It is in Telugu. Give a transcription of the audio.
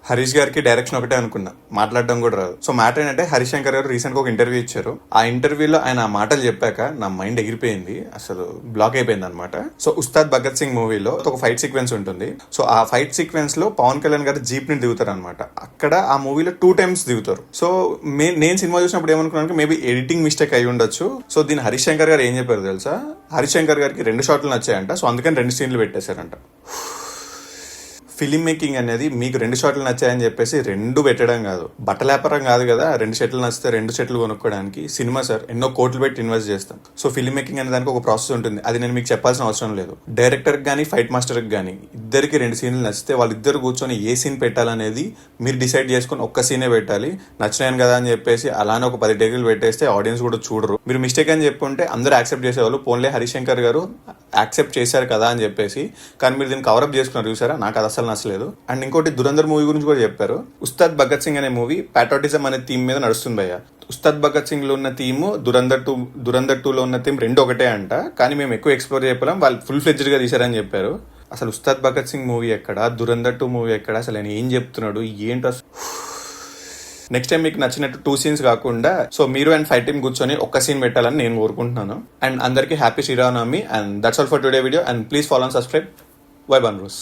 హరీష్ గారికి డైరెక్షన్ ఒకటే అనుకున్నా, మాట్లాడడం కూడా రాదు. సో మ్యాటర్ ఏంటంటే హరీష్ శంకర్ గారు రీసెంట్ గా ఒక ఇంటర్వ్యూ ఇచ్చారు. ఆ ఇంటర్వ్యూలో ఆయన ఆ మాటలు చెప్పాక నా మైండ్ ఎగిరిపోయింది, అసలు బ్లాక్ అయిపోయింది అనమాట. సో ఉస్తాద్ భగత్ సింగ్ మూవీలో ఒక ఫైట్ సీక్వెన్స్ ఉంటుంది. సో ఆ ఫైట్ సీక్వెన్స్ లో పవన్ కళ్యాణ్ గారు జీప్ ని దిగుతారు అనమాట. అక్కడ ఆ మూవీలో 2 times దిగుతారు. సో నేను సినిమా చూసినప్పుడు ఏమనుకున్నాను, మేబీ ఎడిటింగ్ మిస్టేక్ అయి ఉండొచ్చు. సో దీని హరీష్ శంకర్ గారు ఏం చెప్పారు తెలుసా, హరీష్ శంకర్ గారికి 2 షాట్లు నచ్చాయంట. సో అందుకని 2 సీన్లు పెట్టేశారంట. ఫిలిం మేకింగ్ అనేది మీకు 2 షాట్లు నచ్చాయని చెప్పేసి 2 పెట్టడం కాదు, బట్టల వ్యాపారం కాదు కదా. 2 షర్ట్లు నచ్చితే 2 షర్ట్లు కొనుక్కోవడానికి సినిమా సార్ ఎన్నో కోట్లు పెట్టి ఇన్వెస్ట్ చేస్తాం. సో ఫిలిం మేకింగ్ అనే దానికి ఒక ప్రాసెస్ ఉంటుంది, అది నేను మీకు చెప్పాల్సిన అవసరం లేదు. డైరెక్టర్ కానీ ఫైట్ మాస్టర్ కానీ ఇద్దరికి 2 సీన్లు నచ్చితే వాళ్ళిద్దరు కూర్చొని ఏ సీన్ పెట్టాలనేది మీరు డిసైడ్ చేసుకుని ఒక్క సీనే పెట్టాలి. నచ్చినాను కదా అని చెప్పేసి అలానే ఒక 10 టేకులు పెట్టేస్తే ఆడియన్స్ కూడా చూడరు. మీరు మిస్టేక్ అని చెప్పుంటే అందరూ యాక్సెప్ట్ చేసేవాళ్ళు, పోన్లే హరీష్ శంకర్ గారు యాక్సెప్ట్ చేశారు కదా అని చెప్పేసి. కానీ మీరు దీన్ని కవరప్ చేసుకున్నారు చూసారా, నాకు అది అసలు నచ్చలేదు. అండ్ ఇంకోటి దురంధర్ మూవీ గురించి కూడా చెప్పారు. ఉస్తాద్ భగత్ సింగ్ అనే మూవీ ప్యాట్రియాటిజం అనే థీమ్ మీద నడుస్తుంది భయ్య. ఉస్తాద్ భగత్ సింగ్ లో ఉన్న థీమ్ దురంధర్ 2 లో ఉన్న థీమ్ 2 ఒకటే అంట. కానీ మేము ఎక్కువ ఎక్స్ప్లోర్ చేయలేం, వాళ్ళు ఫుల్ ఫ్లెడ్జ్డ్ గా తీశారని చెప్పారు. అసలు ఉస్తాద్ భగత్ సింగ్ మూవీ ఎక్కడ, దురంధర్ 2 మూవీ ఎక్కడ, అసలు ఆయన ఏం చెప్తున్నాడు ఏంటో. నెక్స్ట్ టైం మీకు నచ్చినట్టు 2 సీన్స్ కాకుండా సో మీరు అండ్ ఫైట్ టీమ్ కూర్చొని ఒక్క సీన్ పెట్టాలని నేను కోరుకుంటున్నాను. అండ్ అందరికీ happy Sriramanavami. And that's all for today video. And please follow and subscribe. Vibe on రూస్.